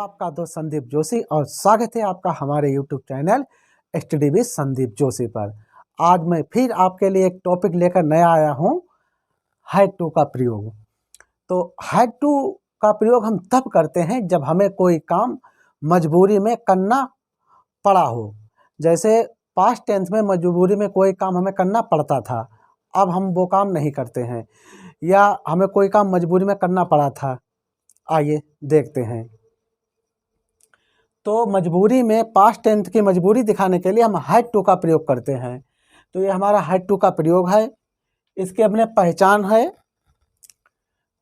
आपका दोस्त संदीप जोशी और स्वागत है आपका हमारे YouTube channel study with Sandeep Joshi पर। आज मैं फिर आपके लिए एक टॉपिक लेकर नया आया हूँ, हैड टू का प्रयोग। तो हैड टू का प्रयोग हम तब करते हैं जब हमें कोई काम मजबूरी में करना पड़ा हो। जैसे पास्ट टेंस में मजबूरी में कोई काम हमें करना पड़ता था, अब हम वो काम नहीं करते हैं, या हमें कोई काम मजबूरी में करना पड़ा था। आइए देखते हैं। तो मजबूरी में पास्ट टेंस की मजबूरी दिखाने के लिए हम हैड टू का प्रयोग करते हैं। तो ये हमारा हैड टू का प्रयोग है। इसके अपने पहचान है,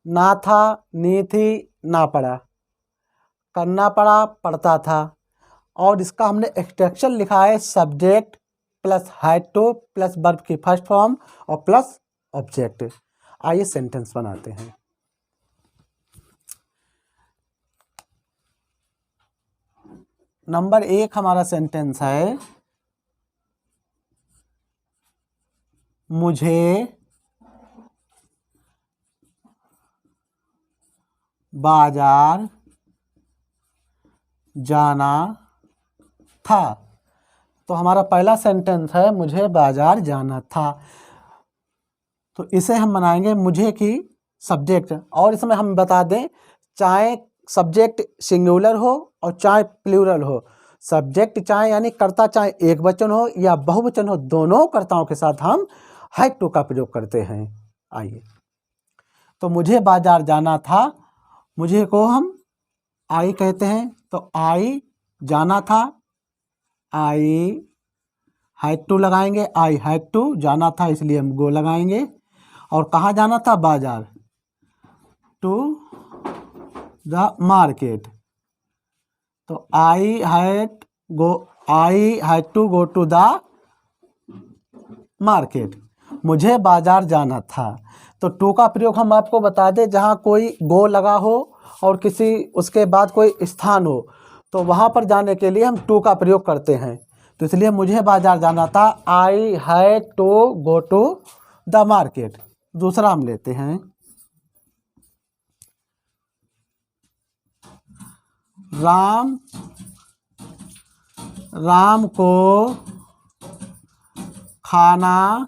ना था, नी थी, ना पड़ा, करना पड़ा, पड़ता था। और इसका हमने एक्सट्रैक्शन लिखा है subject plus had two plus verb की फर्स्ट फॉर्म और प्लस ऑब्जेक्ट। आइए सेंटेंस बनाते हैं। नंबर 1 हमारा सेंटेंस है, मुझे बाजार जाना था। तो हमारा पहला सेंटेंस है मुझे बाजार जाना था। तो इसे हम बनाएंगे मुझे की सब्जेक्ट। और इसमें हम बता दें, चाहे सब्जेक्ट सिंगुलर हो और चाहे प्लूरल हो, सब्जेक्ट चाहे यानी कर्ता चाहे एक वचन हो या बहुवचन हो, दोनों कर्ताओं के साथ हम हैड टू का प्रयोग करते हैं। आइए, तो मुझे बाजार जाना था, मुझे को हम आई कहते हैं। तो आई जाना था, आई हैड टू लगाएंगे, आई हैड टू, जाना था इसलिए हम गो लगाएंगे। और कहाँ जाना था? बाजार, टू द मार्केट। तो I had to go to the market, मुझे बाजार जाना था। तो टू का प्रयोग हम आपको बता दें, जहाँ कोई गो लगा हो और किसी उसके बाद कोई स्थान हो, तो वहाँ पर जाने के लिए हम टू का प्रयोग करते हैं। तो इसलिए मुझे बाजार जाना था, I had to go to the market. दूसरा हम लेते हैं, राम को खाना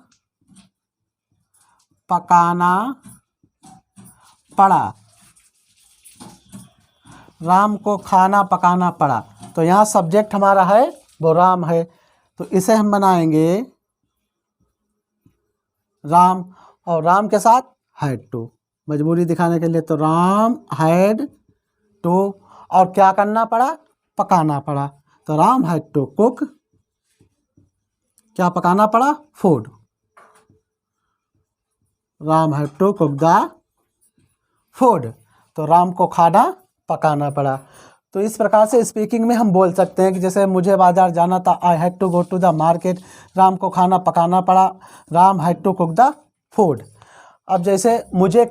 पकाना पड़ा। राम को खाना पकाना पड़ा। तो यहाँ सब्जेक्ट हमारा है वो राम है, तो इसे हम बनाएंगे राम, और राम के साथ हैड टू, मजबूरी दिखाने के लिए। तो राम हैड टू, और क्या करना पड़ा? पकाना पड़ा। तो राम हैड टू कुक, क्या पकाना पड़ा? Food. Ram had to cook the food. तो राम को खाना पकाना पड़ा। तो इस प्रकार से स्पीकिंग में हम बोल सकते हैं कि जैसे मुझे बाजार जाना था, I had to go to the market, Ram को खाना पकाना पड़ा, Ram had to cook the food. अब जैसे मुझे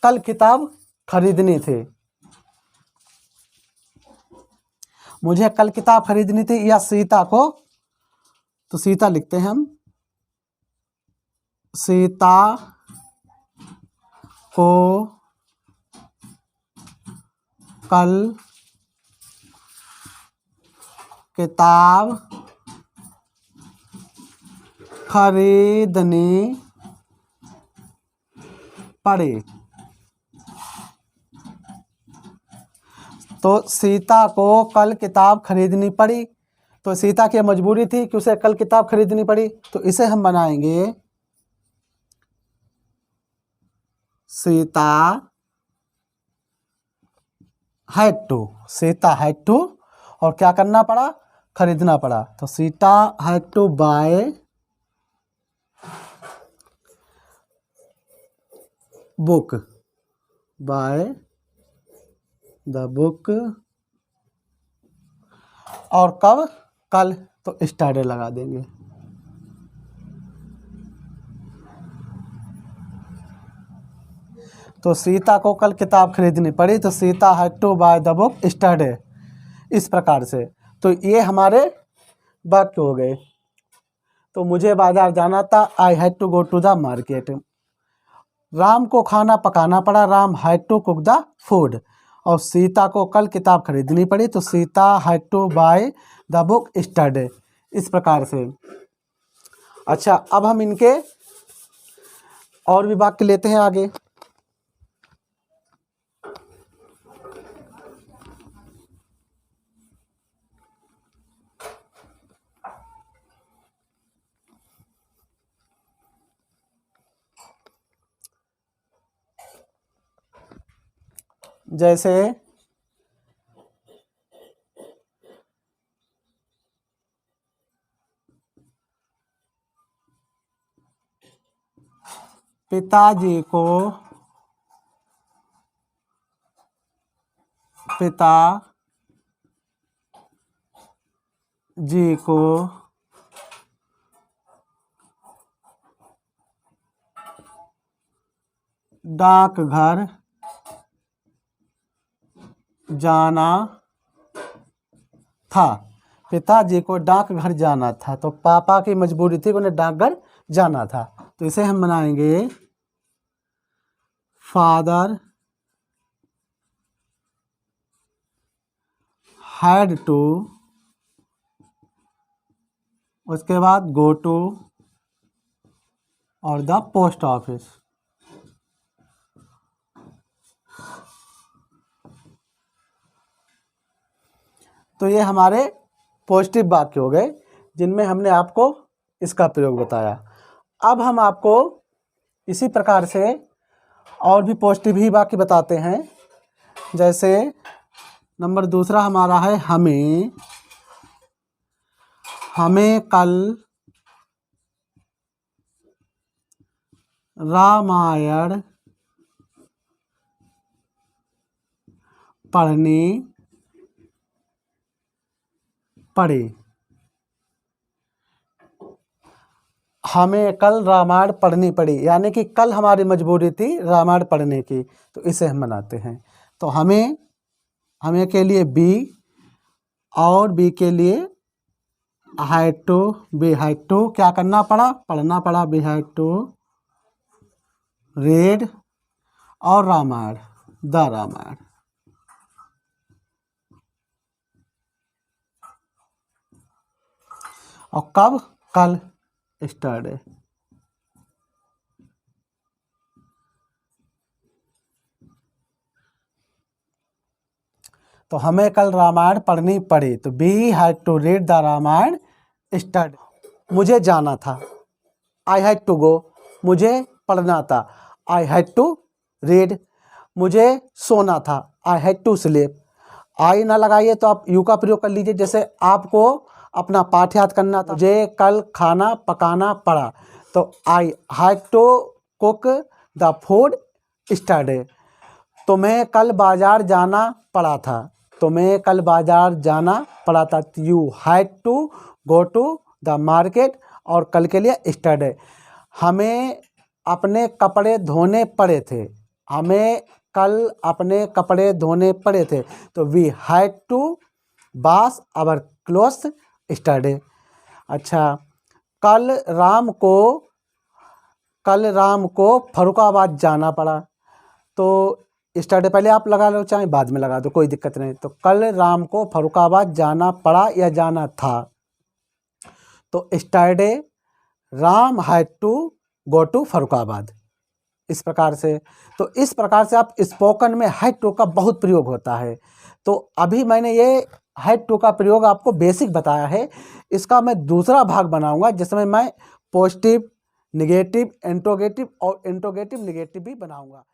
कल किताब खरीदनी थी, मुझे कल किताब खरीदनी थी, या सीता को, तो सीता लिखते हैं हम, सीता को कल किताब खरीदनी पड़ी। तो सीता को कल किताब खरीदनी पड़ी, तो सीता की मजबूरी थी कि उसे कल किताब खरीदनी पड़ी। तो इसे हम बनाएंगे Sita had to, Sita had to, और क्या करना पड़ा? खरीदना पड़ा। तो Sita had to buy book, buy the book. और कब? कल, तो स्टार्टर लगा देंगे। तो सीता को कल किताब खरीदनी पड़ी, तो Sita had to buy the book yesterday. इस प्रकार से तो ये हमारे वाक्य हो गए। तो मुझे बाजार जाना था, I had to go to the market. Ram को खाना पकाना पड़ा, Ram had to cook the food. और सीता को कल किताब खरीदनी पड़ी, तो Sita had to buy the book yesterday, इस प्रकार से। अच्छा, अब हम इनके और भी वाक्य लेते हैं आगे। जैसे पिताजी को डाकघर जाना था। पिताजी को डाकघर जाना था, तो पापा की मजबूरी थी, उन्हें डाकघर जाना था, तो इसे हम बनाएंगे फादर हैड टू, उसके बाद गो टू और द पोस्ट ऑफिस। तो ये हमारे पॉजिटिव वाक्य हो गए जिनमें हमने आपको इसका प्रयोग बताया। अब हम आपको इसी प्रकार से और भी पॉजिटिव ही वाक्य बताते हैं। जैसे नंबर दूसरा हमारा है हमें कल रामायण पढ़नी पड़ी। हमें कल रामायण पढ़नी पड़ी, यानी कि कल हमारी मजबूरी थी रामायण पढ़ने की, तो इसे हम बनाते हैं। तो हमें के लिए बी और बी के लिए हैड टू क्या करना पड़ा, पढ़ना पड़ा। बी हैड टू रीड और रामायण, द रामायण। और कब, कल, स्टरडे। तो हमें कल रामायण पढ़नी पड़ी, तो we had to read the Ramayana yesterday. मुझे जाना था, आई हैड टू गो, मुझे पढ़ना था, आई हैड टू रीड। मुझे सोना था, आई हैड टू स्लीप। आई ना लगाइए तो आप यू का प्रयोग कर लीजिए। जैसे आपको अपना पाठ याद करना था, मुझे कल खाना पकाना पड़ा, तो I had to cook the food yesterday. तुम्हें कल बाजार जाना पड़ा था, तुम्हें कल बाजार जाना पड़ा था, you had to go to the market, और कल के लिए स्टरडे। हमें अपने कपड़े धोने पड़े थे, हमें कल अपने कपड़े धोने पड़े थे, तो we had to wash our clothes yesterday. अच्छा, कल राम को फरुखाबाद जाना पड़ा, तो स्टरडे पहले आप लगा लो, चाहे बाद में लगा दो, कोई दिक्कत नहीं। तो कल राम को फरुखाबाद जाना पड़ा या जाना था, तो yesterday Ram had to go to Farrukhabad, इस प्रकार से। तो इस प्रकार से आप स्पोकन में हैड टू का बहुत प्रयोग होता है। तो अभी मैंने ये हैड टू का प्रयोग आपको बेसिक बताया है, इसका मैं दूसरा भाग बनाऊंगा जिसमें मैं पॉजिटिव, निगेटिव, इंट्रोगेटिव और इंट्रोगेटिव निगेटिव भी बनाऊंगा।